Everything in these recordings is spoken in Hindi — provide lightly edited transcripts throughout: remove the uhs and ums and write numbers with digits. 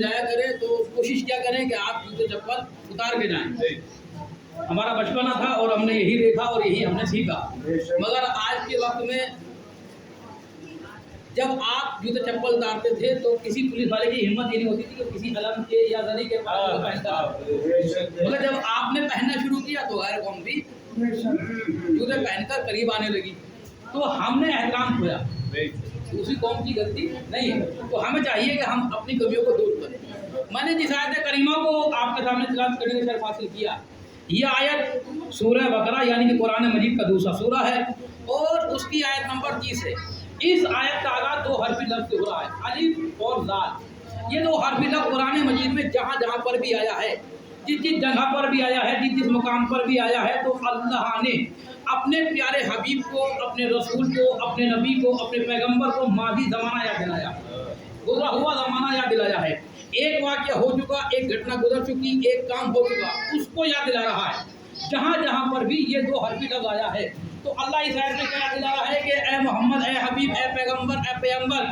जाया करें तो कोशिश क्या करें कि आप जूते चप्पल उतार के जाएं। हमारा बचपना था और हमने यही देखा और यही हमने सीखा। मगर आज के वक्त में जब आप जूते चप्पल उतारते थे तो किसी पुलिस वाले की हिम्मत ये नहीं होती थी कि किसी कलम के या जरी के पास पहनता। मगर जब आपने पहनना शुरू किया तो गैर कौम भी जूते पहनकर करीब आने लगी, तो हमने एहतराम खोया। दूसरी कौम की गलती नहीं है, तो हमें चाहिए कि हम अपनी कमियों को दूर करें। मैंने जिस आयत करीमा को आपके सामने तिलावत करने का शर्फ हासिल किया, यह आयत सूरह बकरा यानी कि कुरान मजीद का दूसरा सूरा है और उसकी आयत नंबर 30 है। इस आयत का आगाज दो हरफी लफ्ज़ से हो रहा है, अलिफ और लाल। ये दो हरफी लफ्ज़ कुरान मजीद में जहाँ जहाँ पर भी आया है, जिस जिस जगह पर भी आया है, जिस जिस मुकाम पर भी आया है, तो अल्लाह ने अपने प्यारे हबीब को, अपने रसूल को, अपने नबी को, अपने पैगंबर को माजी ज़माना याद दिलाया, गुज़रा हुआ ज़माना याद दिलाया है। एक वाक़या हो चुका, एक घटना गुजर चुकी, एक काम हो चुका, उसको याद दिला रहा है। जहाँ जहाँ पर भी ये दो हरफी लफ्ज़ आया है तो अल्लाह इस आयत में क्या याद दिला रहा है कि ए मोहम्मद, ए हबीब, ए पैगंबर, ए पैगंबर,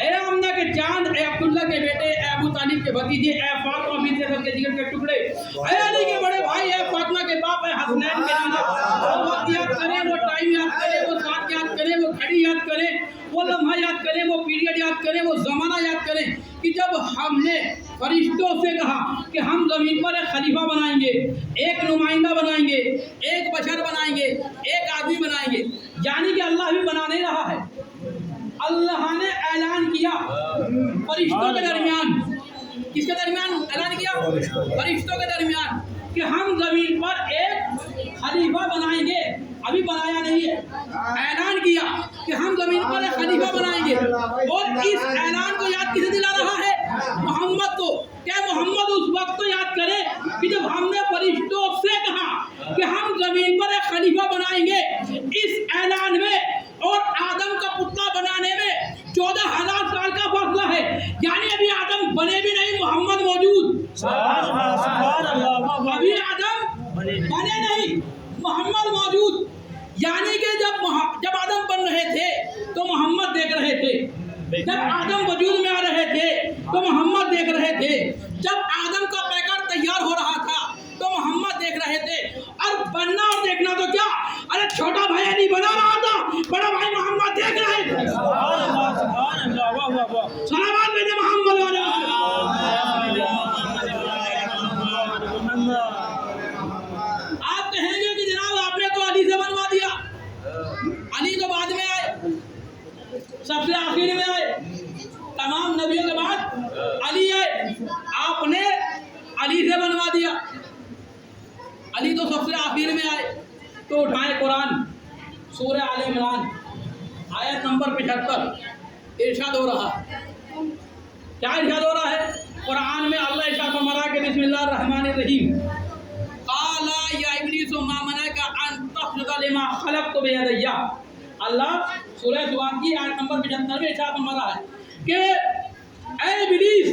ए आमना के चांद, ए अब्दुल्ला के बेटे, ए अबू तालिब के भतीजे, ए फातिमा बिन्त ज़हरा के जिगर के टुकड़े, ए अली के बड़े भाई, ए फातिमा के बाप, ए हसनैन के नाना। वो वक्त याद करें, वो टाइम याद करें, वो साथ याद करें, वो घड़ी याद करें, वो लम्हा याद करें, वो पीरियड याद करें, वो ज़माना याद करें कि जब हमने फरिश्तों से कहा कि हम ज़मीन पर एक खलीफा बनाएंगे, एक नुमाइंदा बनाएंगे, एक बशर बनाएंगे, एक आदमी बनाएंगे। यानी कि अल्लाह भी बना नहीं रहा है, अल्लाह ने ऐलान किया फरिश्तों के दरमियान। किसके दरमियान ऐलान किया? फरिश्तों के दरमियान कि हम ज़मीन पर एक खलीफा बनाएंगे। अभी बनाया नहीं है, ऐलान किया कि हम ज़मीन पर एक खलीफा बनाएंगे। और इस ऐलान को याद किसे दिला रहा है? मोहम्मद को। क्या मोहम्मद उस वक्त तो याद करे कि जब हमने फरिश्तों से कहा कि हम ज़मीन पर एक खलीफा बनाएंगे। इस ऐलान में और आदम का पुतला बनाने में 14,000 साल का फासला है। यानी अभी आदम बने भी नहीं, मोहम्मद मौजूद। अभी आदम बने नहीं, मोहम्मद मौजूद। यानी कि जब आदम बन रहे थे तो मोहम्मद देख रहे थे, जब आदम वजूद में आ रहे थे तो मोहम्मद देख रहे थे, जब आदम का पैकर तैयार हो रहा था तो मोहम्मद देख रहे थे। और बनना और देखना तो क्या, अरे छोटा भाई नहीं बना रहा था, बड़ा भाई मोहम्मद देख रहे थे। सलावत भेजे मोहम्मद वाले। आप कहेंगे कि जनाब आपने तो अली से बनवा दिया। अली तो बाद में आए, सबसे आखिर में आए, तमाम नबियों के बाद अली आए, आपने अली से बनवा दिया। अली तो सबसे आखिर में आए। तो उठाएं कुरान सूरह आले इमरान आयत नंबर 75, इरशाद हो रहा है। क्या इरशाद हो रहा है? कुरान में अल्लाह इरशाद फरमा रहा है कि बिस्मिल्लाहिर्रहमानिर्रहीम, काला या इब्लीस मा मनाका अन तस्जुदा लिमा खलक़तु बियदैया। अल्लाह सूरह जुबान की आयत नंबर 75 में इरशाद फरमा रहा है कि ऐ इब्लीस,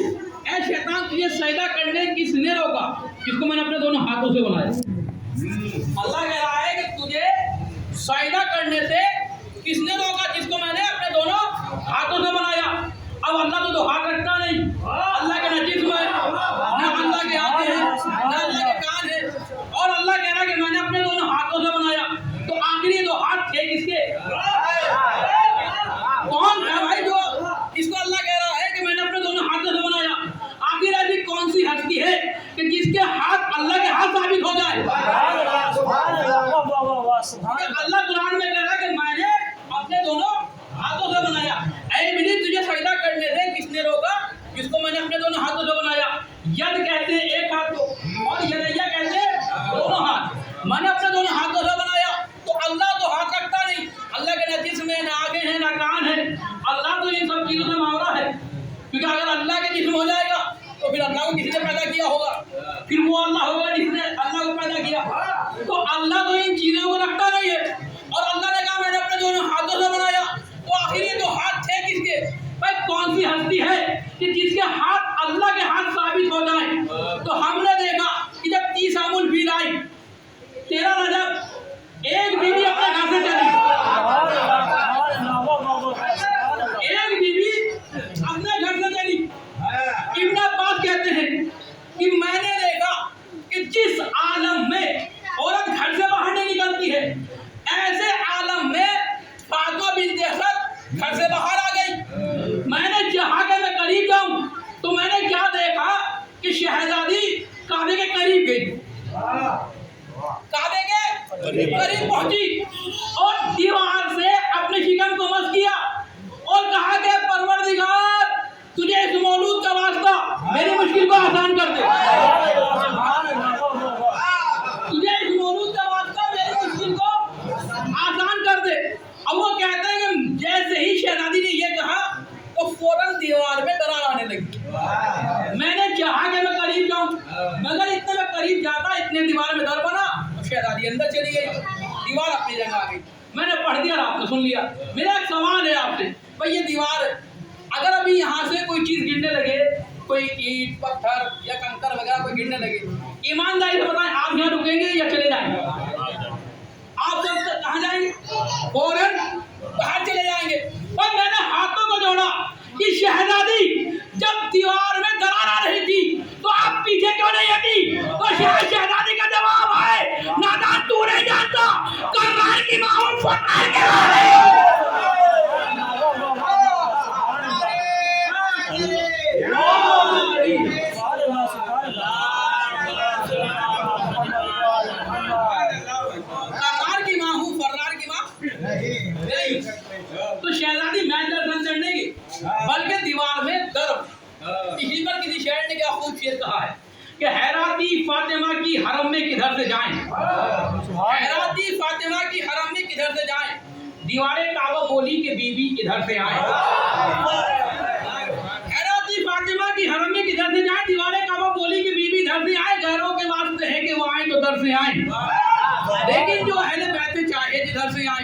ऐ शैतान, तुझे सजदा करने किसने रोका जिसको मैंने अपने दोनों हाथों से बनाया। अल्लाह कह रहा है कि तुझे सजदा करने से किसने रोका जिसको मैंने अपने दोनों हाथों से बनाया। अब अल्लाह तो हाथ रखता नहीं, अल्लाह के न जिस्म है, न अल्लाह के आंखें हैं, न अल्लाह के कान है, और अल्लाह कह रहा है कि मैंने अपने दोनों हाथों से बनाया। तो आखिरी दो हाथ थे किसके? कौन है भाई जो इसको अल्लाह कह रहा है कि मैंने अपने दोनों हाथों से बनाया? आखिर ऐसी कौन सी हस्ती है कि जिसके हाथ अल्लाह के हाथ साबित हो जाए? अल्लाह कुरान में कह रहा है कि मैंने अपने दोनों हाथों से बनाया। ऐ इब्लीस, तुझे सजदा करने से किसने रोका जिसको मैंने अपने दोनों हाथों से बनाया। यद कहते हैं एक हाथ को, और यदैया कहते हैं दोनों हाथ। मैंने अपने दोनों हाथों से बनाया। तो अल्लाह तो हाथ रखता नहीं, अल्लाह के न जिस्म है, न आंखें हैं, न कान है। अल्लाह तो इन सब चीज़ों से मावरा है, क्योंकि अगर अल्लाह के जिस्म हो जाएगा तो फिर अल्लाह को किसने पैदा किया होगा? फिर वो अल्लाह होगा जिसने अल्लाह को पैदा किया। तो अल्लाह तो इन चीज़ों को रखता नहीं है, और अल्लाह ने कहा मैंने अपने दोनों हाथों से बनाया। तो आखिर तो हाथ थे किसके? भाई कौन सी हस्ती है कि जिसके हाथ अल्लाह के हाथ साबित हो जाए? तो हमने देखा कि जब 30 आमुल फील आई, 13 रजब, एक बीवी अपने घर से चली, एक बीवी अपने घर से चली। इब्न अब्बास कहते कि मैंने देखा कि जिस आलम में औरत घर से बाहर नहीं निकलती है, ऐसे आलम में फातिमा बिन्त असद घर से बाहर आ गई। मैंने चाहा कि मैं करीब जाऊं, तो मैंने क्या देखा कि शहजादी काबे के करीब गई, काबे के करीब पहुंची और दीवार से अपने शिकन को मस किया और कहा कि परवरदिगार, तुझे इस मौलूद का वास्ता मेरी मुश्किल को आसान कर दे, तुझे इस मौलूद का वास्ता मेरी मुश्किल को आसान कर दे। अब वो कहते हैं कि जैसे ही शहजादी ने ये कहा तो फौरन दीवार में दरार आने लगी। मैंने चाहा कि मैं करीब जाऊं, मगर इतने में करीब जाता इतने दीवार में दर बना, शहजादी अंदर चली गई, दीवार अपनी जगह आ गई। मैंने पढ़ दिया और आपने सुन लिया। मेरा एक सवाल है आपसे, भाई ये दीवार अगर अभी यहाँ से कोई चीज गिरने लगे, कोई ईंट पत्थर या कंकर वगैरह कोई गिरने लगे, ईमानदारी से बताएं आप यहाँ रुकेंगे या चले जाएंगे? आप सब कहाँ जाएंगे? फौरन बाहर चले जाएंगे। और मैंने हाथों को जोड़ा कि शहजादी जब दीवार में दरार आ रही थी तो आप पीछे क्यों नहीं हटी? तो शहजादी का जवाब है, नादान तू नहीं जानता, कर्रार की माँ और फर्रार के बारे। तो शहजादी मैं दर्शन करने की, बल्कि दीवार में दर। इसी पर किसी शायर ने क्या खूबसूरत कहा है कि हैराती फातिमा की हरम में किधर से जाएं, हैराती फातिमा की हरम में किधर से जाएं, दीवारे काबा बोली के बीबी किधर से आए। हैराती फातिमा की हरम में किधर से जाएं, दीवारे काबा बोली की बीबी इधर से आए, गैरों के वास्ते है कि वो आए तो दर से आए, लेकिन जो अहले बैत चाहे जिधर से आए,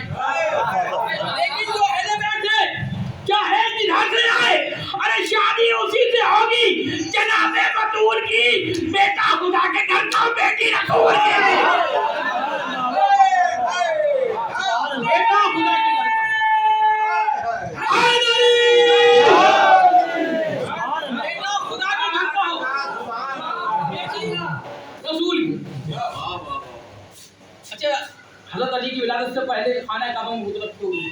लेकिन जो अहले बैत चाहे जिधर से आए, अरे शादी उसी से होगी जनाबे बतूर की, बेटा खुदा के घर का बेटी रसूल के, बेटा खुदा के घर का, बेटा खुदा के घर का हो, बेटी रसूल की। अच्छा, हज़रत अली की विलादत से पहले खाना काबा में गुजरत क्यों हुई?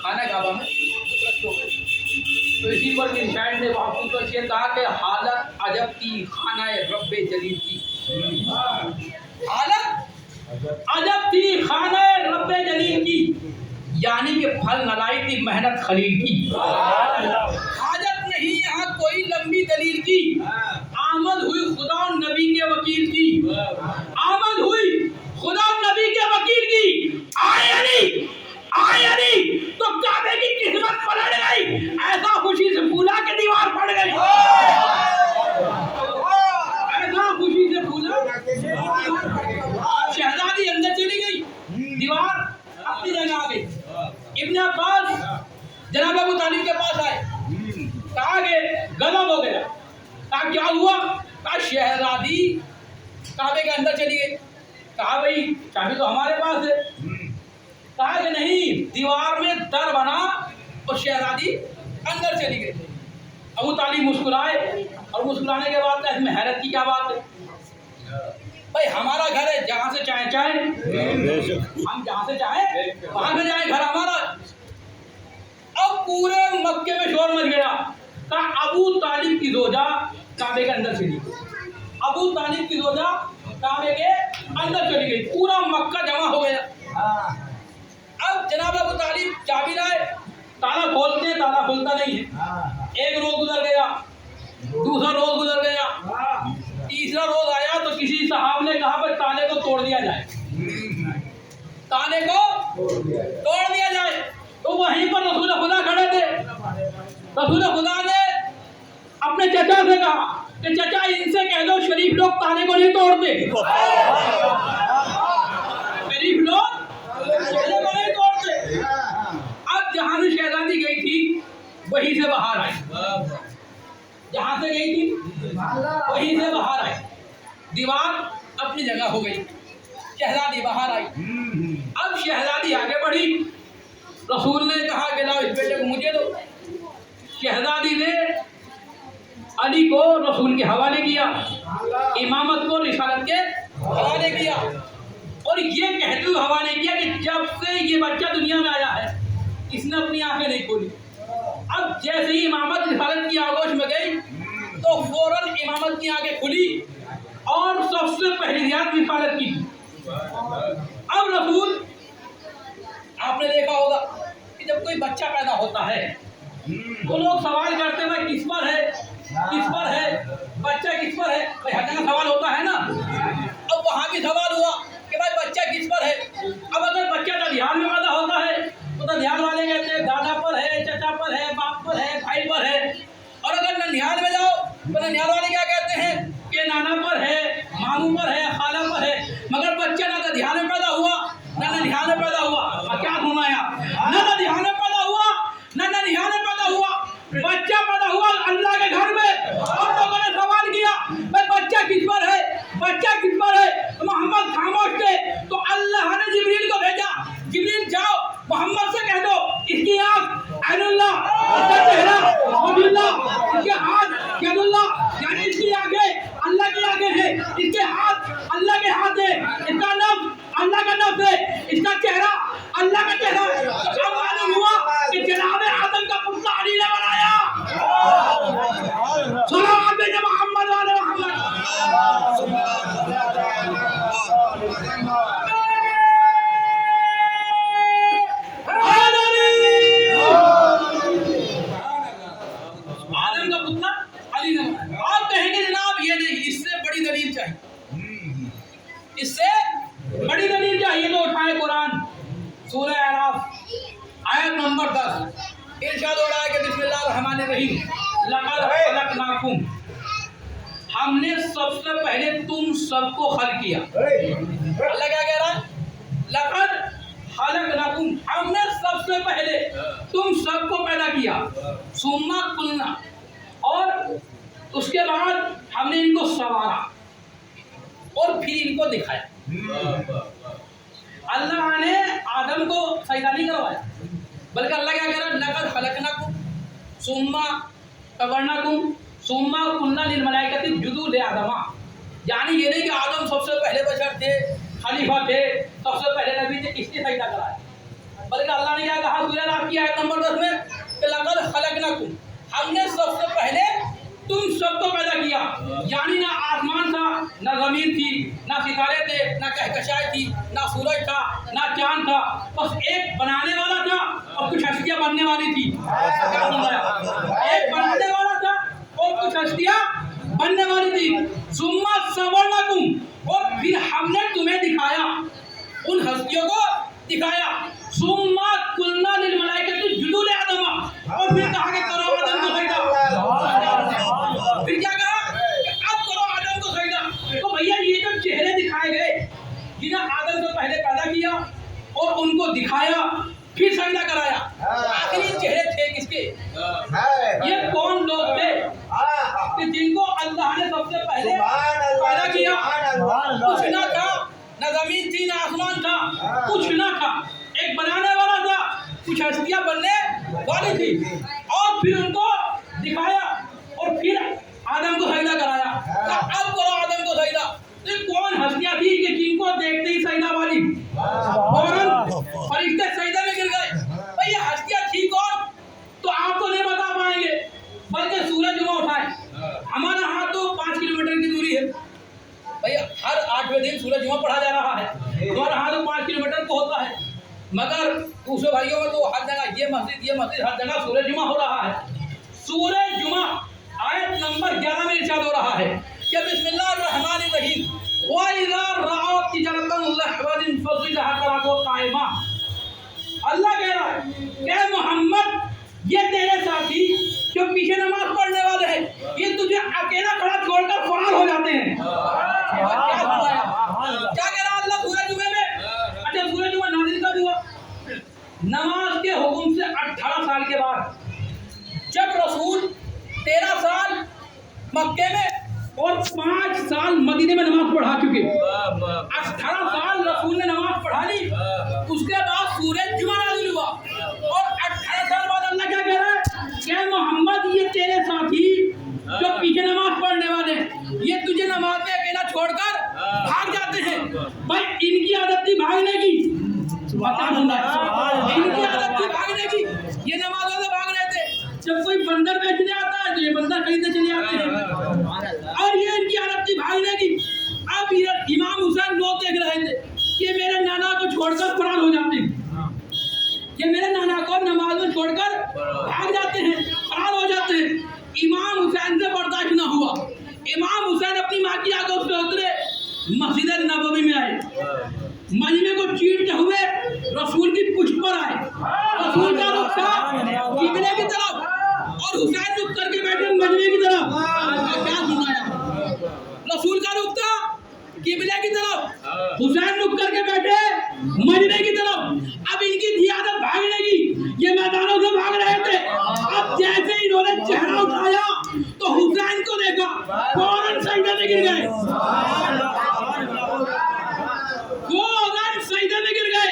खाना काबा में गुजरत क्यों हुई? तो इसी पर भी शायर ने महफूज कर शेर कहा कि हालत अजब थी खाना रब्बे जलील की, हालत अजब थी खाना रब्बे जलील की, यानी कि फल न लाई थी मेहनत खलील की। हाजत नहीं यहाँ कोई लंबी दलील की, आमद हुई खुदा और नबी के वकील की, आमद हुई खुदा और नबी के वकील की। आए अली तो काबे की किस्मत पलट गई, ऐसा खुशी से फूला के दीवार पड़ गई, ऐसा खुशी से फूला। शहजादी अंदर चली गई, दीवार अपनी जगह आ गई। इब्न अब्बास जनाब अबू तालिब के पास आए, कहा कि गजब हो गया। कहा क्या हुआ? कहा शहजादी काबे के अंदर चली गई। कहा भाई चाबी तो हमारे पास है। कहा कि नहीं, दीवार में दर बना और शहजादी अंदर चली गई। अबू तालिब मुस्कुराए और मुस्कुराने के बाद इसमें हैरत की क्या बात है? भाई हमारा घर है, जहाँ से चाहे हम जहाँ से चाहे वहाँ से जाए, घर हमारा। अब पूरे मक्के में शोर मच गया। कहा अबू तालिब की जोजा काबे के अंदर चली गई, अबू तालिब की जोजा काबे के अंदर चली गई, पूरा मक्का जमा हो गया। अब जनाब अबू तालिब चाबी लाए, ताला खोलते हैं, ताला खुलता नहीं है। एक रोज गुजर गया, दूसरा रोज गुजर गया, तीसरा रोज आया तो किसी साहब ने कहा भाई ताले को तोड़ दिया जाए, ताले को तोड़ दिया जाए। तो वहीं पर रसूल खुदा खड़े थे। रसूल खुदा ने अपने चचा से कहा कि चचा इनसे कह दो शरीफ लोग ताले को नहीं तोड़ते, शरीफ लोग ताले को नहीं तोड़ते। अब जहां से शहजादी गई थी वहीं से बाहर आई, जहां से गई थी वहीं से बाहर आई, दीवार अपनी जगह हो गई, शहजादी बाहर आई। अब शहजादी आगे बढ़ी, रसूल ने कहा कि लाओ इस बेटे को मुझे दो। शहजादी ने अली को रसूल के हवाले किया, इमामत को रिसालत के हवाले किया, और ये कहते हुए हवाले किया कि जब से ये बच्चा दुनिया में आया है इसने अपनी आंखें नहीं खोली। अब जैसे ही इमामत रिसालत की आगोश में गई तो फौरन इमामत की आंखें खुली और सबसे पहली रियात रिसालत की। अब रसूल, आपने देखा होगा कि जब कोई बच्चा पैदा होता है तो लोग सवाल करते हैं किस पर है, किस पर है, बच्चा किस पर है, भाई हर जगह सवाल होता है ना। अब वहाँ भी सवाल हुआ कि भाई बच्चा किस पर है। अब अगर बच्चा दधियान में पैदा होता है तो दधियान वाले कहते हैं दादा पर है, चचा पर है, बाप पर है, भाई पर है। और अगर ननिहाल में जाओ तो ननिहाल वाले क्या कहते हैं कि नाना पर है, मामू पर है, खाला पर है। मगर बच्चा ना दधियान में पैदा हुआ ना ननिहाल में पैदा हुआ। क्या सुनाया, ना दधियान में पैदा हुआ ना ननिहाल में पैदा हुआ, बच्चा पैदा हुआ अल्लाह के घर में। और लोगों ने सवाल किया भाई बच्चा किस पर है, बच्चा किस पर है। तो मोहम्मद खामोश थे तो अल्लाह ने जिब्रील को भेजा, जिब्रील जाओ मोहम्मद से कह दो इसकी आँख ऐनुल्लाह, इसका चेहरा वजहुल्लाह, इसके हाथ यदुल्लाह, यानी इसकी आंखें अल्लाह की आंखें हैं, इसके हाथ अल्लाह के हाथ है, इसका नफ्स अल्लाह का नफ्स है, इसका चेहरा अल्लाह का चेहरा है। अब मालूम हुआ कि जनाब आदम का पुतला अली ने बनाया। सलावत भेजे मोहम्मद वाले मोहम्मद। आदम का पुतला अली ने बनाया। आप कहेंगे जनाब ये नहीं, इससे बड़ी दलील चाहिए, इससे बड़ी दलील चाहिए तो उठाए कुरान सूरह अराफ आयत नंबर 10। इरशाद हो रहा है कि बिस्मिल्लाहिर्रहमानिर्रहीम, लक़द खलक़नाकुम, हमने सबसे पहले तुम सबको खल्क़ किया। अल्लाह क्या कह रहा है, लक़द खलक़नाकुम, हमने सबसे पहले तुम सबको पैदा किया। सुम्मा कुलना, और उसके बाद हमने इनको संवारा और फिर इनको दिखाया। अल्लाह ने आदम को सजदा नहीं करवाया, बल्कि अल्लाह क्या कह रहा है, लक़द खलक़नाकुम सुम्मा कव्वरनाकुम सुम्मा कुल्ना लिल मलाइकति जुदू ले आदमा। यानी ये नहीं कि आदम सबसे पहले बशर थे, खलीफा थे, सबसे पहले नबी थे, इसलिए सजदा कराया। बल्कि अल्लाह ने क्या कहा सूरह अराफ की आयत नंबर 10 में कि लक़द खलक़नाकुम, हमने सबसे पहले तुम सबको पैदा किया। यानी ना आसमान था, ना जमीन थी, ना सितारे थे, ना कहकशाएं थी, ना सूरज था, ना चांद था, बस एक बनाने वाला था और कुछ हस्तियां बनने वाली थी। क्या सुनाया, एक बनाने वाला था और कुछ हस्तियां बनने वाली थी। सुम्मा सवरनाकुम, और फिर हमने तुम्हें दिखाया, उन हस्तियों को दिखाया। सुम्मा कुल्ना लिल मलाइकति जुदू ले आदमा, और फिर कहा कि करो आदम को सजदा। फिर क्या कहा कि अब करो आदम को सजदा। तो भैया ये जो चेहरे दिखाए गए, जिन्हें आदम से पहले पैदा किया और उनको दिखाया फिर सजदा कराया, आखिरी चेहरे थे किसके, ये कौन लोग थे कि जिनको अल्लाह ने सबसे पहले पैदा किया। कुछ ना था, ना जमीन थी, ना आसमान था, कुछ ना था, एक बनाने वाला था, कुछ हस्तियां बनने वाली थी, और फिर उनको दिखाया और फिर आदम को सजदा कराया। अब करो आदम को सजदा। तो कौन हस्तियां थी कि जिनको देखते ही सजदा वाली फौरन फरिश्ते सजदा में गिर गए। भाई ये हस्तियां थी कौन, तो आप तो नहीं बता पाएंगे, बल्कि सूरज जुमा उठाए। हमारा यहाँ तो 5 किलोमीटर की दूरी है, भैया हर 8वें दिन सूरज जुमा पढ़ा जा रहा है। हमारा यहाँ तो 5 किलोमीटर को होता है, मगर दूसरे भाइयों में तो हर जगह ये मस्जिद हर जगह सूरज जुमा हो रहा है। सूरज जुमा आयत नंबर 11 में इरशाद हो रहा है कि बिस्मिल्लाहिर्रहमानिर्रहीम, व इज़ा रअौ तिजारतन लहवन फज़िलहा तराको कायमा। अल्लाह कह रहा है कि मोहम्मद ये तेरे साथी जो पीछे नमाज पढ़ने वाले हैं, ये तुझे अकेला खड़ा छोड़कर फरार हो जाते हैं। क्या कह रहा अल्लाह सूरज जुमे में। अच्छा सूरज जुमा नाज़िल कब हुआ, नमाज के हुक्म से 18 साल के बाद, जब रसूल 13 साल मक्के में और 5 साल मदीने में नमाज पढ़ा चुके। 18 साल रसूल ने नमाज पढ़ा ली, उसके बाद सूरज जुमा नाज़िल हुआ, और 18 साल बाद अल्लाह क्या कह रहा है कि मोहम्मद ये तेरे साथी जो पीछे थी भागने की, इनकी आदत थी भागने की। ये नमाजों से भाग रहे थे। जब कोई बंदर बेचने आता है तो ये बंदर खरीदने चले आते हैं, और ये इनकी आदत थी भागने की। अब इमाम हुसैन लोग देख रहे थे कि मेरे नाना को छोड़कर फरार हो जाते हैं, ये मेरे नाना को नमाज में छोड़कर भाग जाते हैं, फरार हो जाते हैं। इमाम हुसैन से बर्दाश्त न हुआ। इमाम हुसैन अपनी माँ की आंखों से उतरे, मस्जिद नबवी में आए, मजमे को चीरते हुए रसूल की पुष्ट पर आए। रसूल का रुख था किबले की तरफ और हुसैन रुख करके बैठे मजमे की तरफ। क्या सुनाया? रसूल का रुख था किबले की तरफ, हुसैन रुख करके बैठे मजमे की तरफ। अब इनकी थी आदत भागने की, ये मैदानों से भाग रहे थे। अब जैसे इन्होंने चेहरा उठाया तो हुसैन को देखा, फौरन सजदे में गिर गए, फौरन सजदे में गिर गए।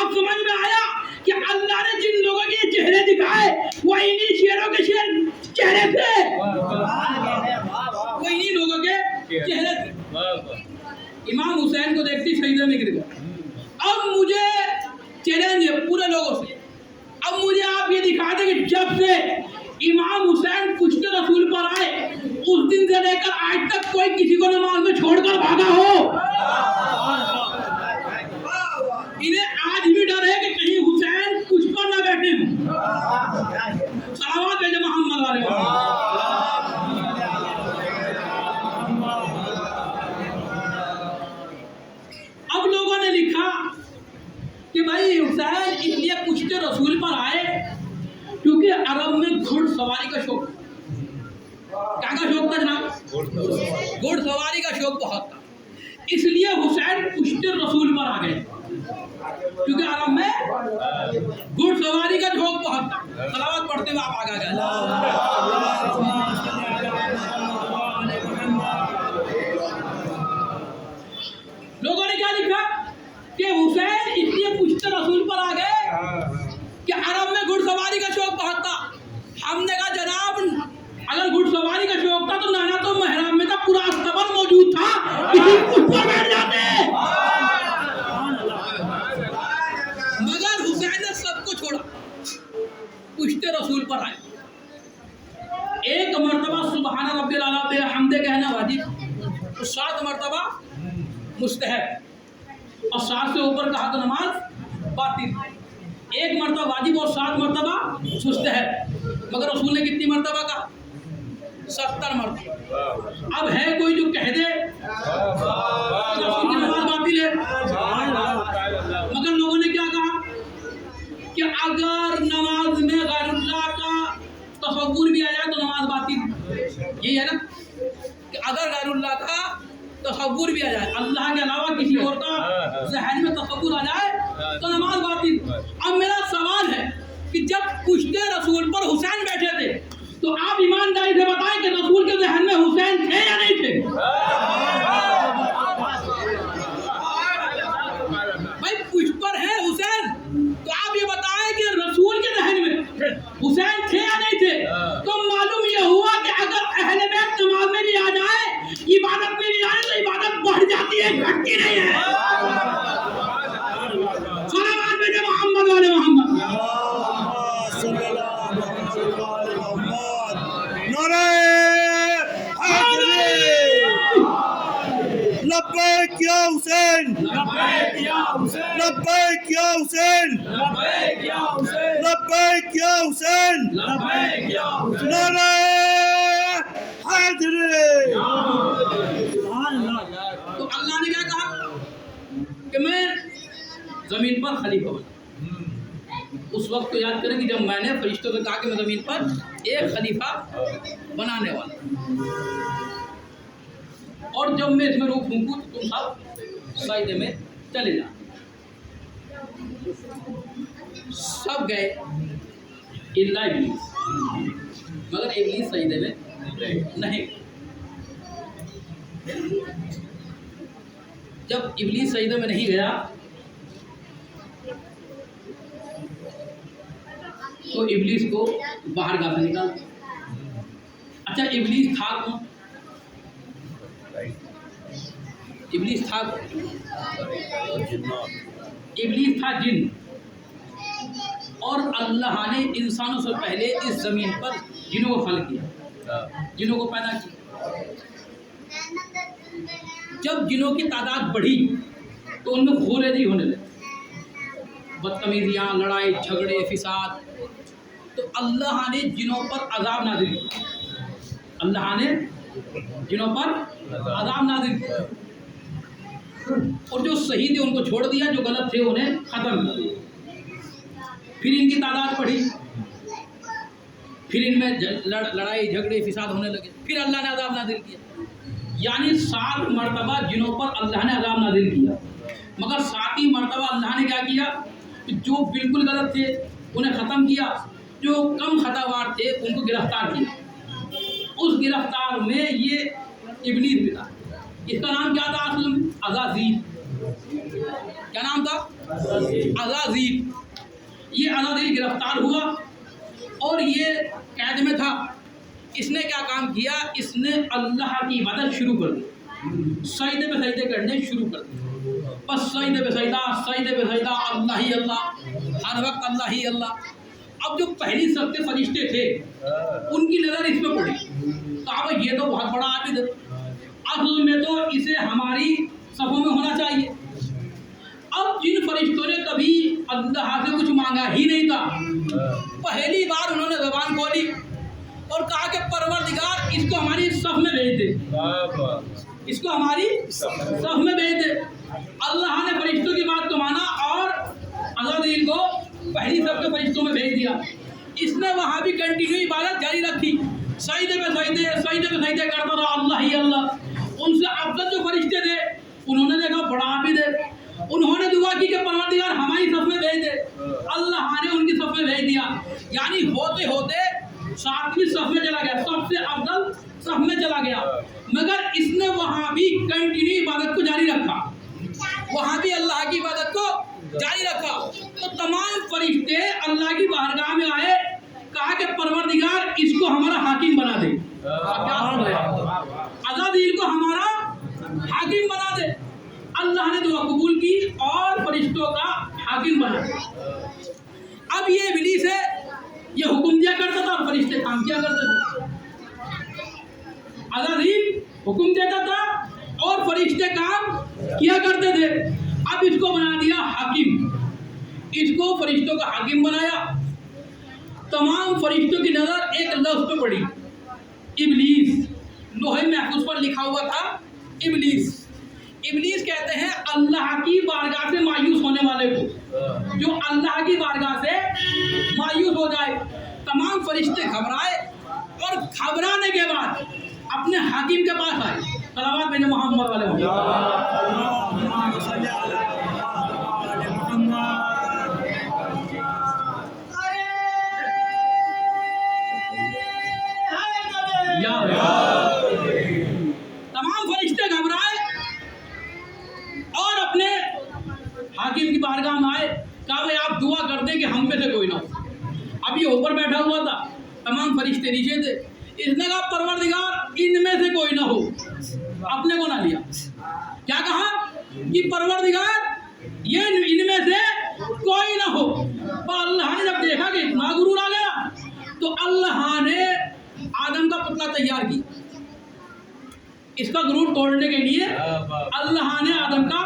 अब समझ में आया कि अल्लाह ने जिन लोगों के चेहरे दिखाए वो इन्हीं शेरों के चेहरे थे, वो इन्हीं लोगों के चेहरे थे। इमाम हुसैन को देखती सजदे में गिर गए। अब मुझे चैलेंज है पूरे लोगों से, अब मुझे आप ये दिखा दें कि जब से इमाम हुसैन पुश्त रसूल पर आए उस दिन से लेकर आज तक कोई किसी को नमाज में छोड़कर भागा हो? इन्हें आज भी डर है कि कहीं हुसैन पुश्त पर न बैठे हों। सलावत भेजे मोहम्मद वाले। अब लोगों ने लिखा कि भाई हुसैन इसलिए पुश्त रसूल पर आए क्योंकि अरब में घुड़सवारी का शौक, क्या का शौक था जनाब? घुड़सवारी का शौक बहुत था, इसलिए हुसैन पुश्त रसूल पर आ गए क्योंकि अरब में घुड़सवारी का शौक बहुत था। सलावत पढ़ते हुए आप आगे गए। लोगों ने क्या लिखा कि हुसैन इसलिए पुश्त रसूल पर आ गए कि अरब में घुड़सवारी का शौक बहुत था। हमने कहा जनाब अगर घुड़सवारी का शौक था तो नाना तो महराम में था, पूरा अस्तबल मौजूद था, किसी पुश्त पर बैठ जाते। मगर हुसैन ने सबको छोड़ा, पुश्त रसूल पर आए। एक मर्तबा सुबहान रब्बिल आला पे हमदे कहना वाजिब, तो 7 मर्तबा मुस्तहब, और 7 से ऊपर कहा तो नमाज बातिल। 1 मर्तबा वाजिब और 7 मर्तबा मुस्तहब। मगर रसूल ने कितनी मर्तबा कहा? 70 मर्तबा। अब है कोई जो कह दे रसूल की नमाज बातिल है, मगर लोगों ने क्या कहा कि अगर नमाज में गैरुल्लाह का तसव्वुर भी आ जाए तो नमाज बातिल। यही है ना कि अगर गैरुल्लाह का तसव्वुर भी आ जाए, अल्लाह के अलावा किसी और का ज़हन में तसव्वुर आ जाए तो नमाज बातिल। अब मेरा सवाल है कि जब पुश्त रसूल पर हुसैन बैठे थे तो आप ईमानदारी से बताएं कि रसूल के ज़हन में हुसैन थे या नहीं थे? भाई पुश्त पर है हुसैन, तो आप ये बताएं कि रसूल के ज़हन में हुसैन थे या नहीं थे? तो मालूम ये हुआ कि अगर अहले बैत नमाज में भी आ जाए, इबादत में भी आए तो इबादत बढ़ जाती है, घटती नहीं है। सलावत भेजे मोहम्मद वाले मोहम्मद। लब्बैक या हुसैन, लब्बैक या हुसैन, लब्बैक या हुसैन, लब्बैक या हुसैन, लब्बैक या हुसैन, लब्बैक या हुसैन। नारे हैदरी। तो अल्लाह ने क्या कहा कि मैं जमीन पर खलीफा बना। उस वक्त तो याद करें कि जब मैंने फरिश्तों से कहा कि मैं जमीन पर एक खलीफा बनाने वाला, और जब मैं इसमें रूह फूंकूं तो तुम सब सजदे में चले जाओ। सब गए इल्ला इब्लीस, मगर इब्लीस सजदे में नहीं। जब इब्लीस सजदे में नहीं गया तो इब्लीस को बाहर गाह से निकाल। अच्छा इब्लीस था कौन? इब्लीस था, इब्लीस था जिन, और अल्लाह ने इंसानों से पहले इस ज़मीन पर जिनों को खल्क़ किया, जिनों को पैदा किया। जब जिनों की तादाद बढ़ी तो उनमें खूरेजी होने लगी, बदतमीजियाँ, लड़ाई झगड़े फिसाद। तो अल्लाह ने जिनों पर अज़ाब नाज़िल किया, अल्लाह ने जिनों पर अज़ाब नाज़िल किया, और जो सही थे उनको छोड़ दिया, जो गलत थे उन्हें ख़त्म किया। फिर इनकी तादाद बढ़ी, फिर इनमें लड़ाई झगड़े फिसाद होने लगे, फिर अल्लाह ने अज़ाब नाज़िल किया। यानी 7 मरतबा जिनों पर अल्लाह ने अज़ाब नाज़िल किया, मगर 7वीं मरतबा अल्लाह ने क्या किया कि जो बिल्कुल गलत थे उन्हें ख़त्म किया, जो कम खतावार थे उनको गिरफ्तार किया। उस गिरफ्तार में ये इब्लीस भी था। इसका नाम क्या था असल में? अज़ाज़ील। क्या नाम था? अज़ाज़ील। ये अज़ाज़ील गिरफ्तार हुआ और ये कैद में था। इसने क्या काम किया? इसने अल्लाह की इबादत शुरू कर दी, सजदे पे सजदे करने शुरू कर दिए। बस सजदे पे सजदा, सजदे पे सजदा, अल्लाह ही अल्लाह, हर वक्त अल्लाह ही अल्लाह। अब जो पहली सब के फरिश्ते थे उनकी नज़र इस पे पड़ी, कहा भाई ये तो बहुत बड़ा आबिद है, असल में तो इसे हमारी सफ़ों में होना चाहिए। अब जिन फरिश्तों ने कभी अल्लाह से कुछ मांगा ही नहीं था, पहली बार उन्होंने ज़बान खोली और कहा कि परवरदिगार इसको हमारी सफ़ में भेज दे, इसको हमारी सफ़ में भेज दे। अल्लाह ने फरिश्तों की बात को माना और अज़ाज़ील को पहली सब के फरिश्तों में भेज दिया। इसने वहाँ भी कंटिन्यू इबादत जारी रखी, सजदे पे सजदे, सजदे पे सजदे करता रहा, अल्लाह ही अल्लाह। उनसे अफजल जो फरिश्ते थे उन्होंने देखा बड़ा आबिद है, उन्होंने दुआ की कि परवरदिगार हमारी सफ़ में भेज दे, अल्लाह ने उनकी सफ़ में भेज दिया। यानी होते होते 7वीं सफ़ में चला गया, सबसे अफजल सफ़ में चला गया। मगर इसने वहाँ भी कंटिन्यू इबादत को जारी रखा, वहाँ भी अल्लाह की इबादत को जारी रखा। तो तमाम फरिश्ते अल्लाह की बारगाह में आए, कहा कि परवरदिगार इसको हमारा हाकिम बना दे, अज़ाज़ील को हमारा हाकिम बना दे। अल्लाह ने दुआ कबूल की और फरिश्तों का हाकिम बना। अब ये इब्लीस है, ये हुक्म दिया करता था, फरिश्ते काम किया करते थे। अज़ाज़ील हुक्म देता था और फरिश्ते काम किया करते थे। अब इसको बना दिया हाकिम, इसको फरिश्तों का हाकिम बनाया। तमाम फरिश्तों की नज़र एक लफ्ज़ पे पड़ी, इब्लीस। लोहे महफूज पर लिखा हुआ था इब्लीस। इब्लीस कहते हैं अल्लाह की बारगाह से मायूस होने वाले को, जो अल्लाह की बारगाह से मायूस हो जाए। तमाम फरिश्ते घबराए और घबराने के बाद अपने हाकिम के पास आए। सलावत भेजे मोहम्मद वाले तमाम फरिश्ते घबराए और अपने हाकिम की बारगाह में आए। कहा भाई आप दुआ कर दें कि हम में से कोई ना हो। अब ये ऊपर बैठा हुआ था, तमाम फरिश्ते नीचे थे। इसने कहा परवरदिगार इनमें से कोई ना हो, अपने को ना लिया। क्या कहा कि परवरदिगार ये इनमें से कोई ना हो। पर अल्लाह ने जब देखा कि इतना गुरूर आ गया तो अल्लाह ने आदम का पुतला तैयार किया। इसका गुरूर तोड़ने के लिए अल्लाह ने आदम का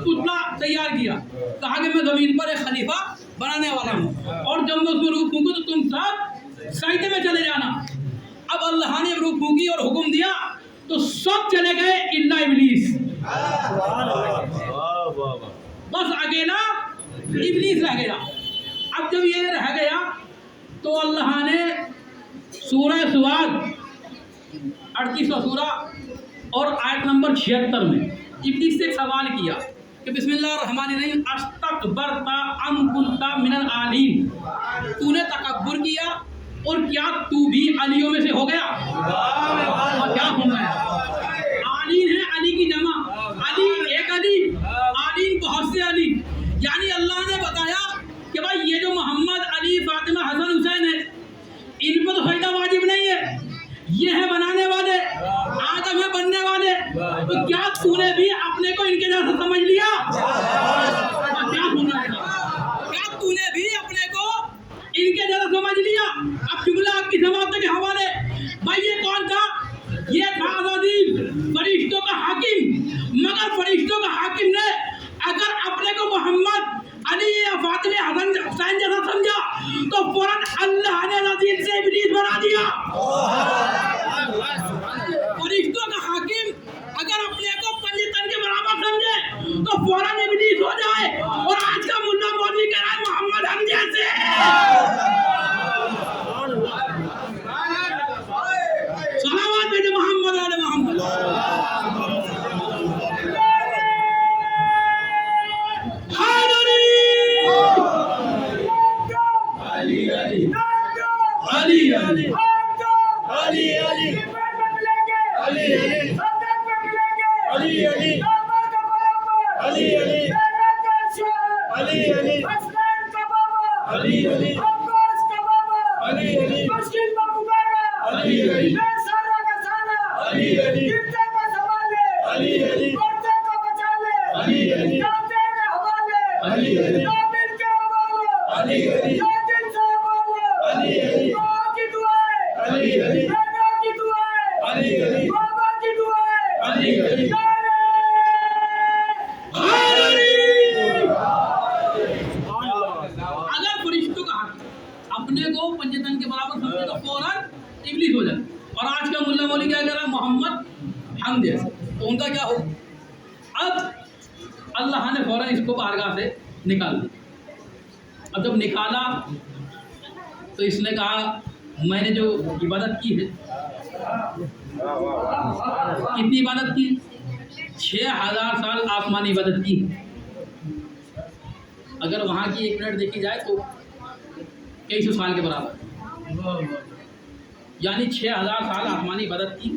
पुतला तैयार किया। कहा कि मैं ज़मीन पर एक खलीफा बनाने वाला हूँ और जब मैं उसमें रूह फूंकूँ तो तुम सब सजदे में चले जाना। अब अल्लाह ने रूह फूंकी और हुक्म दिया तो सब चले गए इल्ला इब्लीस। बस अकेला इब्लीस रह गया। अब जब ये रह गया तो अल्लाह ने सूरह सुआद 38वां सूरा और आयत नंबर 76 में इब्लीस से एक सवाल किया कि बिस्मिल्लाहिर्रहमानिर्रहीम अस्तकबरता अम कुंता मिनल आलीन, तूने तकब्बुर किया और क्या तू भी अलियों में से हो गया? और क्या हो गया? आलीन है अली की जमा, अली एक अली, आलीन बहुत से अली। यानी अल्लाह ने बताया कि भाई ये जो मोहम्मद, अली, फातिमा, हसन, हुसैन है, इन पर तो सजदा वाजिब नहीं है, ये है बनाने वाले, आदम है बनने वाले। तो क्या तूने भी अपने को इनके जैसा समझ लिया? क्या सुना है? क्या तूने भी अपने को इनके जैसा समझ लिया? अब जुमला आपकी जमात के हवाले। भाई ये कौन था? ये था अज़ीज़ फरिश्तों का हाकिम। मगर फरिश्तों का हाकिम ने अगर अपने को मोहम्मद, अली या फातिमा, हसन, हुसैन जैसा समझा तो फौरन अल्लाह ने अज़ीज़ से इब्लीस बना दिया। फरिश्तों का हाकिम अगर अपने को पंजतन के बराबर समझे तो फौरन इब्लीस हो जाए। और आज का मुल्ला मौलवी कह रहा है मोहम्मद हम जैसे। सलावत भेजे मोहम्मद आले मोहम्मद। अली अली अली अली अली अली अली अली अली अली अली अली अली अब्बास का बाबा अली अली मुश्किल में पुकारा अली अली बेसहारा का साला अली अली गिरते का संभाले अली अली मरते को बचा ले अली अली जाते के हवाले अली अली काबिल के हवाले अली अली या दिल से हवाले अली अली दुआ की दुआएं अली अली बेटा की दुआएं अली अली बाबा की दुआएं अली अली अगर फरिश्तों का हक अपने को पंजतन के बराबर समझे तो फौरन इब्लीस हो जाए। और आज का मुल्ला मौलवी क्या कह रहा है? मोहम्मद हम जैसे। तो उनका क्या हो? अब अल्लाह ने फौरन इसको बारगाह से निकाल दिया। अब जब निकाला तो इसने कहा मैंने जो इबादत की है, कितनी इबादत की? 6000 साल आसमानी इबादत की। अगर वहाँ की 1 मिनट देखी जाए तो कई सौ साल के बराबर, यानी 6000 साल आसमानी इबादत की।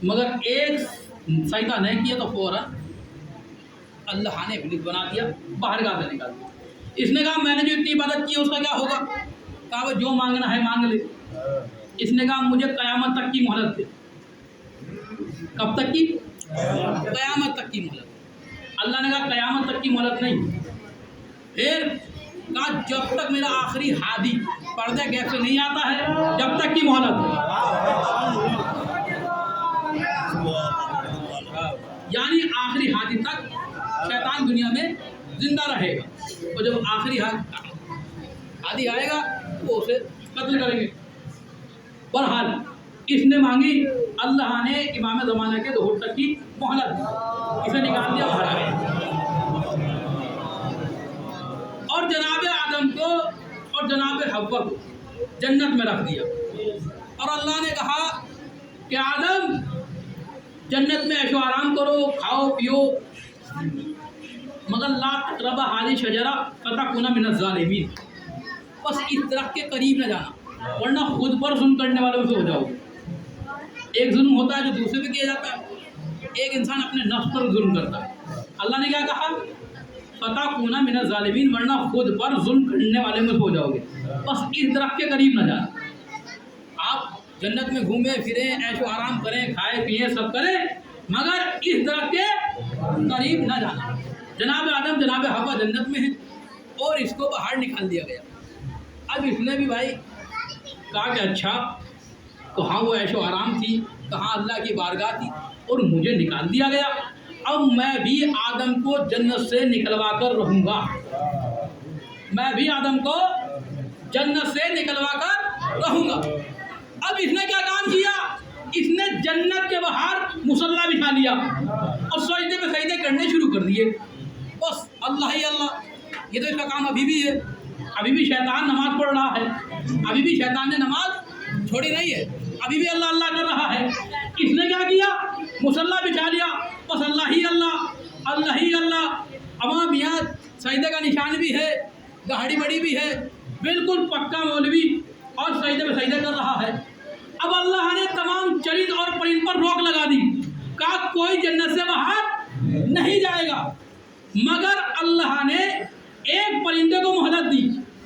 मगर एक सजदा नहीं किया तो फौरन अल्लाह ने इब्लीस बना दिया, बाहरगाह से निकाल दिया। इसने कहा मैंने जो इतनी इबादत की है उसका क्या होगा? कहा वो जो मांगना है मांग ले। इसने कहा मुझे क़यामत तक की मोहलत दे। कब तक की? क़यामत तक की मोहलत। अल्लाह ने कहा क़यामत तक की मोहलत नहीं। फिर कहा जब तक मेरा आखिरी हादी पर्दे गैप से नहीं आता है जब तक की मोहलत। यानी आखिरी हादी तक शैतान दुनिया में जिंदा रहेगा। और जब आखिरी हादी आएगा वो उसे कत्ल करेंगे। बहरहाल इसने मांगी, अल्लाह ने इमाम ज़माना के ज़हूर तक की मोहलत, इसे निकाल दिया बाहर। और जनाब आदम को और जनाब हव्वा को जन्नत में रख दिया। और अल्लाह ने कहा कि आदम जन्नत में ऐशो आराम करो, खाओ पियो, मगर ला तक़रबा हाज़िही शजरा फतकुना मिनज़ ज़ालिमीन। बस इस दरख्त के करीब न जाना वरना खुद पर जुल्म करने वालों से हो जाओगे। एक जुल्म होता है जो दूसरे पे किया जाता है, एक इंसान अपने नफ्स पर जुल्म करता है। अल्लाह ने क्या कहा? फतकुना मिनज़ ज़ालिमीन, वरना खुद पर जुल्म करने वाले में हो जाओगे। बस इस दरख्त के करीब न जाना। आप जन्नत में घूमें फिरें, ऐशो आराम करें, खाए पिए सब करें, मगर इस दरख्त के करीब न जाना। जनाब आदम जनाब हवा जन्नत में है और इसको बाहर निकाल दिया गया। अब इसने भी भाई कहा कि अच्छा तो हाँ वो ऐशो आराम थी, कहाँ अल्लाह की बारगाह थी और मुझे निकाल दिया गया। अब मैं भी आदम को जन्नत से निकलवा कर रहूँगा। मैं भी आदम को जन्नत से निकलवा कर रहूँगा। अब इसने क्या काम किया? इसने जन्नत के बाहर मुसल्ला बिछा लिया और सजदे पे सजदे करने शुरू कर दिए। बस अल्लाह ही अल्लाह। ये तो इसका काम अभी भी है। अभी भी शैतान नमाज पढ़ रहा है, अभी भी शैतान ने नमाज छोड़ी नहीं है, अभी भी अल्लाह अल्लाह कर रहा है। इसने क्या किया? मुसल्ला बिछा लिया, बस अल्लाह ही अल्लाह, अल्लाह ही अल्लाह। अमाम यहाँ सजदे का निशान भी है, गाड़ी बड़ी भी है, बिल्कुल पक्का मौलवी और सजदे पे सजदे कर रहा है। अब अल्लाह ने तमाम चरिंद और परिंद पर रोक लगा दी, कहा कोई जन्नत से बाहर नहीं जाएगा। मगर अल्लाह ने एक परिंदे को मोहलत दी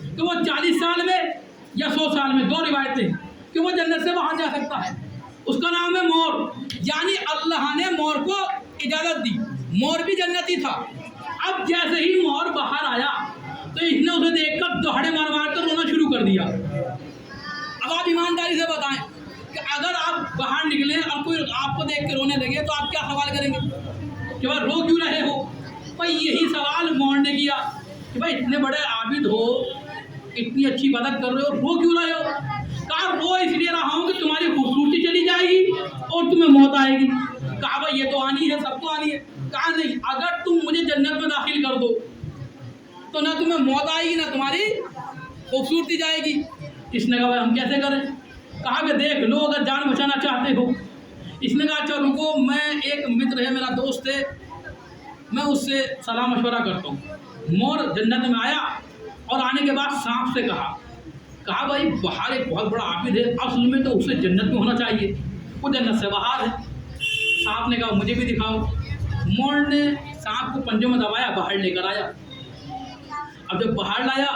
कि वो 40 साल में या 100 साल में, 2 रिवायतें कि वो जन्नत से बाहर जा सकता है। उसका नाम है मोर। यानी अल्लाह ने मोर को इजाजत दी। मोर भी जन्नती था। अब जैसे ही मोर बाहर आया तो इसने उसे देखकर दहाड़े मार मार कर रोना शुरू कर दिया। अब आप ईमानदारी से बताएं कि अगर आप बाहर निकले और कोई आपको देख के रोने लगे तो आप क्या सवाल करेंगे कि भाई रो क्यों रहे हो? भाई यही सवाल मोर ने किया कि भाई इतने बड़े आबिद हो, इतनी अच्छी इबादत कर रहे हो, रो क्यों रहे हो? कहा रो इसलिए रहा हूँ कि तुम्हारी खूबसूरती चली जाएगी और तुम्हें मौत आएगी। कहा भाई ये तो आनी है, सबको आनी है। कहा नहीं, अगर तुम मुझे जन्नत में दाखिल कर दो तो ना तुम्हें मौत आएगी ना तुम्हारी खूबसूरती जाएगी। इसने कहा भाई हम कैसे करें? कहा कि देख लो अगर जान बचाना चाहते हो। इसने कहा अच्छा रुको, मैं एक मित्र है, मेरा दोस्त है, मैं उससे सलाह मशवरा करता हूँ। मोर जन्नत में आया और आने के बाद सांप से कहा भाई बाहर एक बहुत बड़ा आबिद है, असल में तो उसे जन्नत में होना चाहिए, वो जन्नत से बाहर है। सांप ने कहा मुझे भी दिखाओ। मोर ने सांप को पंजों में दबाया, बाहर लेकर आया। अब जब बाहर लाया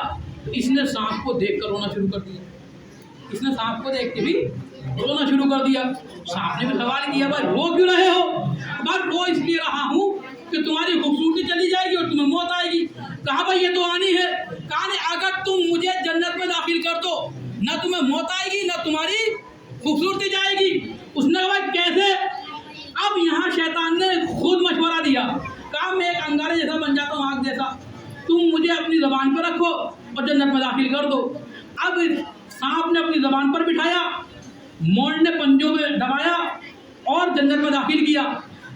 तो इसने सांप को देख कर रोना शुरू कर दिया। इसने सांप को देख के भी रोना शुरू कर दिया। सांप ने भी सवाल किया भाई रो क्यों रहे हो? बस रो इसलिए रहा हूँ कि तुम्हारी खूबसूरती चली जाएगी और तुम्हें मौत आएगी। कहा भाई ये तो आनी है। कहा नहीं, अगर तुम मुझे जन्नत में दाखिल कर दो ना तुम्हें मौत आएगी ना तुम्हारी खूबसूरती जाएगी। उसने कहा भाई कैसे? अब यहाँ शैतान ने खुद मशवरा दिया। कहा मैं एक अंगारे जैसा बन जाता हूँ, आग जैसा, तुम मुझे अपनी ज़बान पर रखो और जन्नत में दाखिल कर दो। अब सांप ने अपनी ज़बान पर बिठाया, मोर ने पंजों में दबाया और जन्नत में दाखिल किया।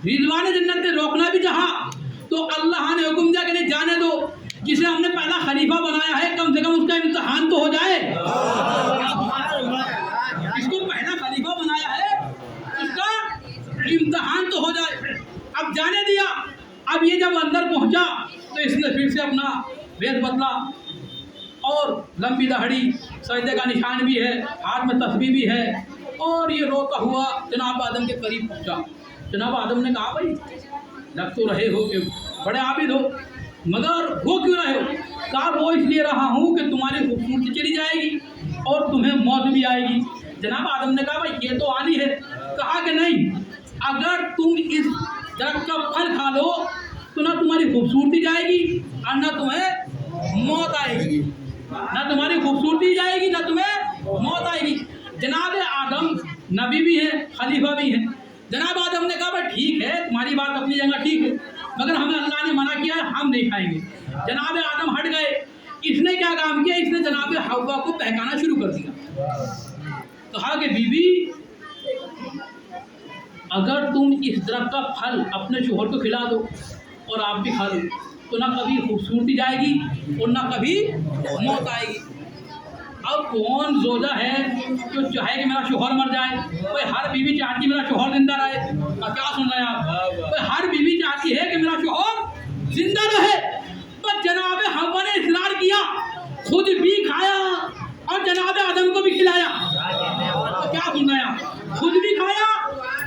रिजवान जन्नत ने रोकना भी चाहा तो अल्लाह ने हुक्म दिया कि नहीं जाने दो, जिसे हमने पहला खलीफा बनाया है कम से कम उसका इम्तहान तो हो जाए। इसको पहला खलीफा बनाया है, उसका इम्तहान तो हो जाए। अब जाने दिया। अब ये जब अंदर पहुंचा तो इसने फिर से अपना वेश बदला और लंबी दाढ़ी, सजदे का निशान भी है, हाथ में तस्बीह भी है, और ये रोता हुआ जनाब आदम के करीब पहुंचा। जनाब आदम ने कहा भाई लग तो रहे हो कि बड़े आबिद हो, मगर वो क्यों रहे हो? कहा वो इसलिए रहा हूँ कि तुम्हारी खूबसूरती चली जाएगी और तुम्हें मौत भी आएगी। जनाब आदम ने कहा भाई ये तो आनी है। कहा कि नहीं, अगर तुम इस दरख्त का फल खा लो तो ना तुम्हारी खूबसूरती जाएगी और ना तुम्हें मौत आएगी। ना तुम्हारी खूबसूरती जाएगी ना तुम्हें मौत आएगी। जनाब आदम नबी भी है, खलीफा भी है। जनाब आदम ने कहा भाई ठीक है, तुम्हारी बात अपनी जगह ठीक है, मगर हमें अल्लाह ने मना किया है, हम नहीं खाएंगे। जनाब आदम हट गए। इसने क्या काम किया? इसने जनाब हव्वा को बहकाना शुरू कर दिया। कहा कि बीबी अगर तुम इस दरख्त का फल अपने शोहर को खिला दो और आप भी खा लो तो ना कभी खूबसूरती जाएगी और ना कभी मौत आएगी। अब कौन जोजा है जो चाहे कि मेरा शोहर मर जाए? कोई हर बीवी चाहती है मेरा शोहर जिंदा रहे। और क्या सुन रहे हैं आप? कोई हर बीवी चाहती है कि मेरा शोहर जिंदा रहे। पर जनाब हव्वा ने इसरार किया, खुद भी खाया और जनाब आदम को भी खिलाया। तो क्या सुन रहे हैं आप? खुद भी खाया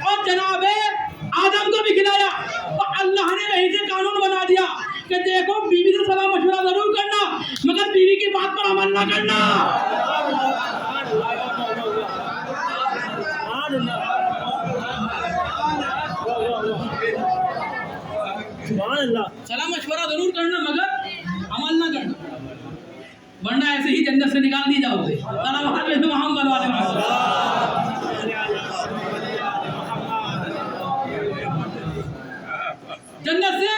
और जनाब आदम को भी खिलाया। और अल्लाह ने वहीं से कानून बना दिया कि देखो बीवी से सलाह मशवरा जरूर करना, मगर बीवी की बात पर अमल ना करना। सलाह मशवरा जरूर करना मगर अमल ना करना, वरना ऐसे ही जन्नत से निकाल दी जाओगे। हम बनवा जन्नत से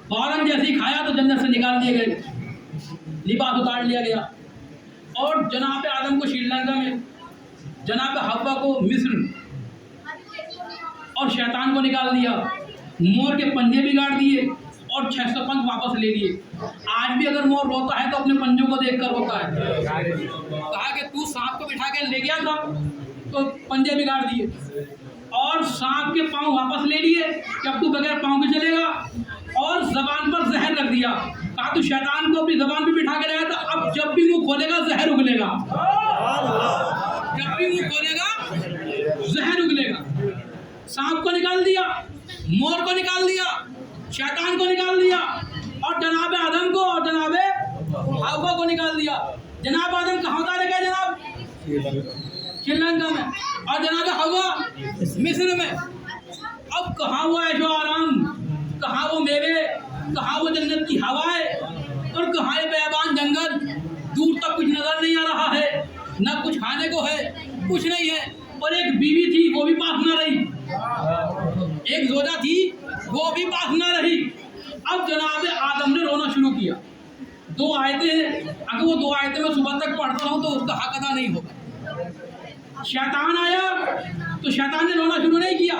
फौरन जैसे ही खाया तो जन्नत से निकाल दिए गए, लिबास उतार लिया गया। और जनाब आदम को श्रीलंका में, जनाब हव्वा को मिस्र और शैतान को निकाल दिया। मोर के पंजे भी गाड़ दिए और 600 पंख वापस ले लिए। आज भी अगर मोर रोता है तो अपने पंजों को देखकर रोता है। कहा कि तू सांप को बिठा के ले गया था तो पंजे भी गाड़ दिए और सांप के पांव वापस ले लिए कि अब तू बगैर पांव के चलेगा, और जबान पर जहर रख दिया। कहा तू शैतान को अपनी जबान पे बिठा के लाया था, अब जब भी मुंह खोलेगा जहर उगलेगा, जब भी मुंह खोलेगा जहर उगलेगा। सांप को निकाल दिया, मोर को निकाल दिया, शैतान को निकाल दिया और जनाब आदम को और जनाब हव्वा को निकाल दिया। जनाब आदम कहाँ उतारे गए? जनाब श्रीलंका में। और जनाब हव्वा मिस्र में। अब कहाँ वो ऐशो आराम, कहाँ वो मेवे, कहाँ वो जन्नत की हवाएं और कहाँ ये बेबान जंगल। दूर तक कुछ नजर नहीं आ रहा है, ना कुछ खाने को है, कुछ नहीं है। और एक बीवी थी वो भी पास ना रही, एक जोजा थी वो भी पास ना रही। अब जनाब आदम ने रोना शुरू किया। 2 आयतें, अगर वो 2 आयतें मैं सुबह तक पढ़ता रहूँ तो उसका हक अदा नहीं होगा। शैतान आया तो शैतान ने रोना शुरू नहीं किया,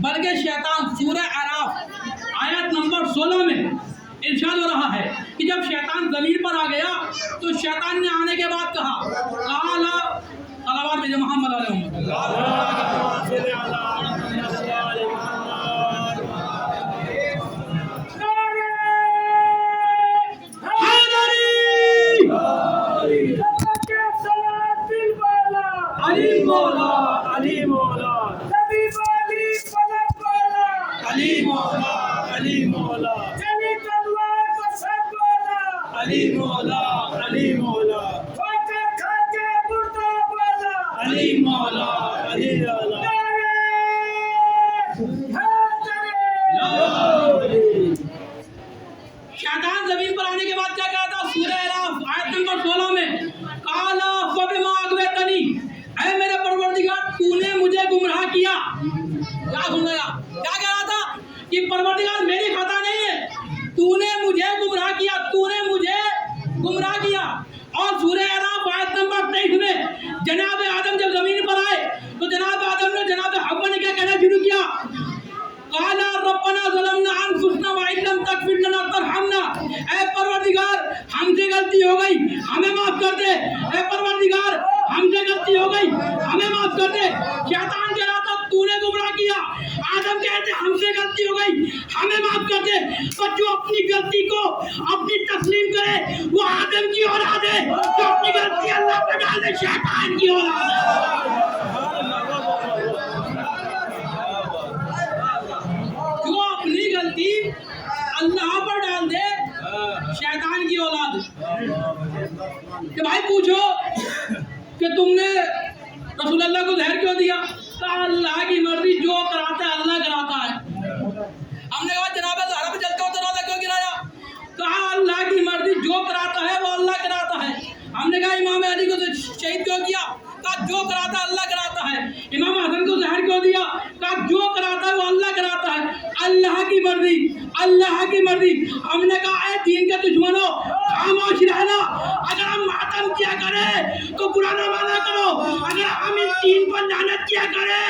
बल्कि शैतान सूरह अराफ आयत नंबर 16 में इरशाद हो रहा है कि जब शैतान जमीन पर आ गया तो शैतान ने आने के बाद कहा काला सलावत भेजो मोहम्मद अली मौला, अली मौला, नबी वाली पलक वाला, अली मौला, अली मौला, चली तलवार पर सब वाला, अली मौला, अली मौला, ठोकर खा के मुर्दा वाला, अली मौला, अली मौला। शैतान जमीन पर आने के बाद क्या कहा था? सूरह अराफ आयत नंबर 16 में काला फबिमा अगवैतनी, ऐ मेरे परवरदिगार तूने मुझे गुमराह किया। क्या सुनाया? क्या कह रहा था कि परवरदिगार मेरी खता नहीं है, तूने मुझे गुमराह किया, तूने मुझे गुमराह किया। और सूरह अराफ आयत नंबर 23 में जनाब आदम जब जमीन पर आए तो जनाब आदम ने जनाब हव्वा ने क्या कहना शुरू किया? काला रब्बना ज़लमना अनफुसना व इल्लम तगफिर लना तरहमना, ऐ परवरदिगार हमसे गलती हो गई हमें माफ कर दे, ऐ परवरदिगार हमसे गलती हो गई हमें माफ कर दे। शैतान कह रहा था तूने गुमराह किया, आदम कहते हमसे गलती हो गई हमें माफ कर दे। तो जो अपनी गलती को अपनी तस्लीम करे वो आदम की औलाद है, जो अपनी गलती अल्लाह पर डाल दे शैतान की औलाद है। जो अपनी गलती अल्लाह पर डाल दे शैतान की औलाद। कि भाई पूछो कि तुमने रसूल अल्लाह को जहर क्यों दिया? कहा अल्लाह की मर्जी, जो कराता है अल्लाह कराता है। हमने कहा जनाब ज़हरा पे चलते हो तो रोज़ा क्यों गिराया? कहा अल्लाह की मर्जी, जो कराता है वो अल्लाह कराता है। हमने कहा इमाम अली को तो शहीद क्यों किया? कहा जो कराता है अल्लाह कराता है। इमाम हसन को जहर क्यों दिया? कहा जो कराता है वो अल्लाह कराता है। अल्लाह की मर्जी, अल्लाह की मर्जी। हमने कहा है दीन के दुश्मनों खामोश रहना, अगर हम मातम किया करें तो बुरा ना माना करो, अगर हम इस दीन पर लानत किया करें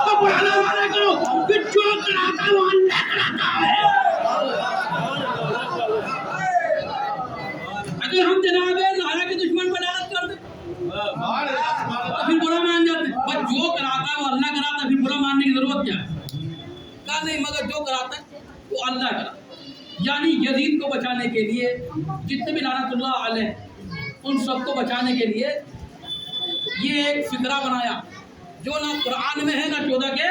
तो बुरा ना माना करो, कि जो कराता है वो अल्लाह कराता है। अगर हम जनाब ज़हरा के दुश्मन पर लानत कर दे तो फिर बुरा मान जाते, बस जो कराता है वो अल्लाह कराता है, फिर बुरा मानने की जरूरत क्या है? कहा नहीं, मगर जो कराता है वो अल्लाह कराता है। यानी यजीद को बचाने के लिए जितने भी लानतुल्लाह अलैह उन सबको बचाने के लिए ये एक फिक्रा बनाया जो ना कुरान में है ना 14 के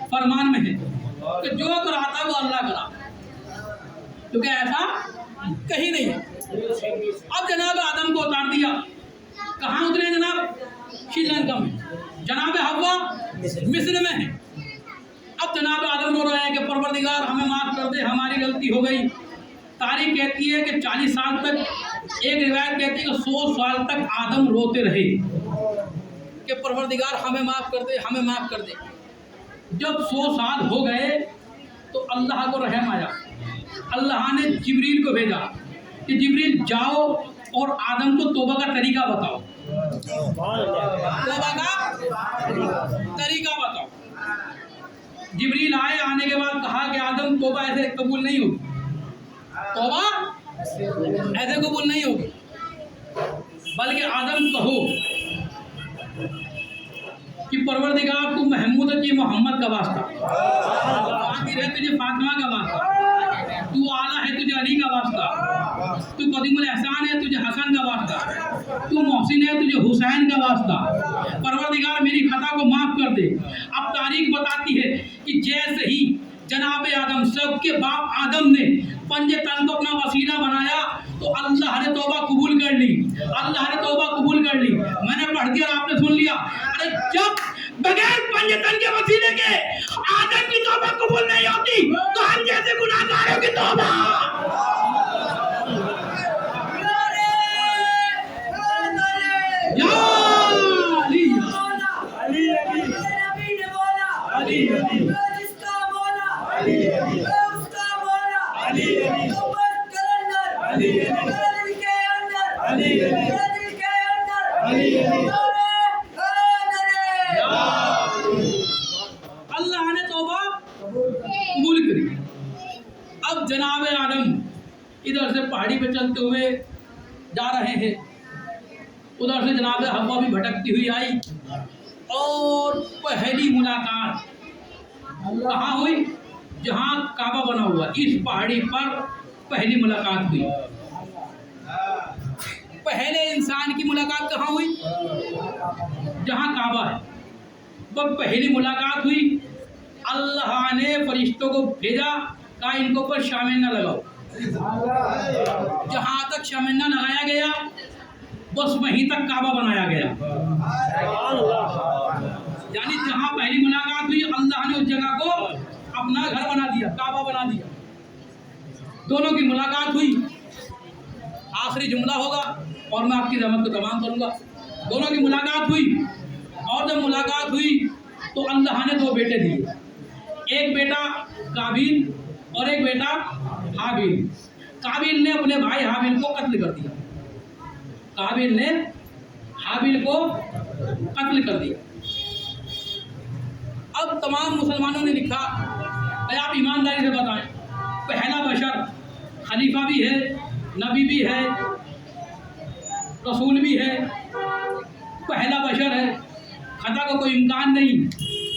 फरमान में है, कि जो कराता है वो अल्लाह कराता, क्योंकि ऐसा कहीं नहीं है। अब जनाब आदम को उतार दिया, कहाँ उतरे जनाब? श्रीलंका में। जनाब हव्वा मिस्र में है। अब जनाब आदम रो रहे हैं कि परवरदिगार हमें माफ़ कर दे, हमारी गलती हो गई। तारीख कहती है कि 40 साल तक, एक रिवायत कहती है कि 100 साल तक आदम रोते रहे कि परवरदिगार हमें माफ़ कर दे, हमें माफ़ कर दे। जब 100 साल हो गए तो अल्लाह को रहम आया, अल्लाह ने जिब्रील को भेजा कि जिब्रील जाओ और आदम को तौबा का तरीका बताओ, तौबा का तरीका बताओ। जिब्रील आए, आने के बाद कहा कि आदम तौबा ऐसे कबूल नहीं होगी, तौबा ऐसे कबूल नहीं होगी, बल्कि आदम कहो कि परवरदिगार तू महमूद है, मोहम्मद का वास्ता, फातिर है तुझे फातिमा का वास्ता, तू आला है तुझे अली का वास्ता, तू कदीमुल एहसान है तुझे हसन का वास्ता, तू मोहसिन है तुझे हुसैन का वास्ता। परवरदिगार मेरी खता को माफ़ कर दे। अब तारीख बताती है कि जैसे ही जनाब आदम सबके बाप आदम ने पंजे तन को अपना वसीला बनाया तो अल्लाह ने तौबा कबूल कर ली, अल्लाह ने तौबा कबूल कर ली। मैंने पढ़ दिया और आपने सुन लिया। अरे जब बगैर पंजतन के वसीले के आदम की तौबा कबूल नहीं होती, तो हम जैसे गुनाहगारों की तौबा। या अली, अली अली अली अली जिसका मौला अली अली उसका मौला अली अली मोहब्बत कलंदर अली अली दिल के अंदर अली अली दिल के अंदर अली अली अल्लाह ने तौबा कबूल करी। अब जनाब आदम इधर से पहाड़ी पे चलते हुए जा रहे हैं, उधर से जनाब हव्वा भी भटकती हुई आई, और पहली मुलाकात कहाँ हुई? जहाँ काबा बना हुआ, इस पहाड़ी पर पहली मुलाकात हुई। पहले इंसान की मुलाकात कहाँ हुई? जहाँ काबा है, वह पहली मुलाकात हुई। अल्लाह ने फरिश्तों को भेजा, कहा इनको पर शामियाना लगाओ। जहाँ तक शामियाना लगाया गया, बस वहीं तक काबा बनाया गया। यानी जहाँ पहली मुलाकात हुई, अल्लाह ने उस जगह को अपना घर बना दिया, काबा बना दिया। दोनों की मुलाकात हुई, आखिरी जुमला होगा और मैं आपकी रहमत को तमाम करूँगा। दोनों की मुलाकात हुई, और जब मुलाकात हुई तो अल्लाह ने दो बेटे दिए, एक बेटा काबिल और एक बेटा हाबिल। काबिल ने अपने भाई हाबिल को कत्ल कर दिया, काबिल ने हाबिल को कत्ल कर दिया। अब तमाम मुसलमानों ने लिखा, भाई आप ईमानदारी से बताएं, पहला बशर खलीफा भी है, नबी भी है, रसूल भी है, पहला बशर है, खता का कोई इम्कान नहीं।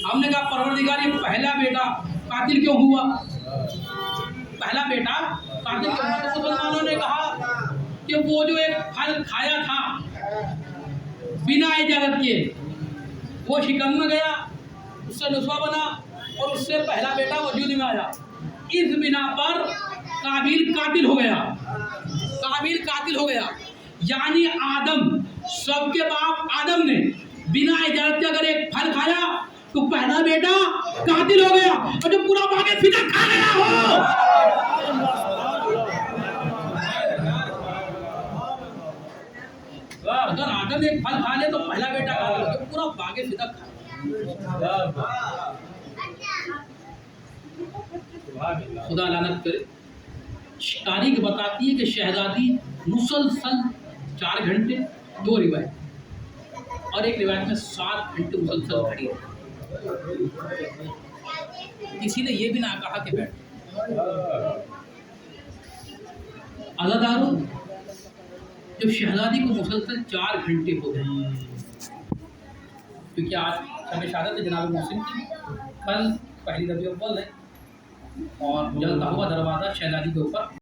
हमने कहा परवरदिगार ये पहला बेटा कातिल क्यों हुआ? पहला बेटा कातिल क्यों हुआ? तो मुसलमानों ने कहा कि वो जो एक फल खाया था बिना इजाजत के, वो शिकम में गया, उससे नुस्खा बना और उससे पहला बेटा वजूद में आया। इस बिना पर काबिल कातिल हो गया, काबिल कातिल हो गया। यानी आदम, सबके बाप आदम ने बिना इजाजत के अगर एक फल खाया तो पहला बेटा कातिल हो गया, और जो पूरा बागे फिजा खा गया हो। अगर आदम एक फल खा ले तो पहला बेटा कातिल हो गया, पूरा बागे फिजा खा। खुदा लानत करे। तारीख बताती है कि शहजादी मुसलसल 4 घंटे, 2 रिवायत, और एक रिवायत में 7 घंटे मुसलसल खड़ी है। किसी ने ये भी ना कहा कि बैठ। अज़ादारों, जब शहजादी को मुसलसल 4 घंटे हो गए, क्योंकि आज शब शहादत है जनाब मोहसिन की, कल पहली रबीउल अव्वल है, और जलता हुआ दरवाज़ा शहजादी के ऊपर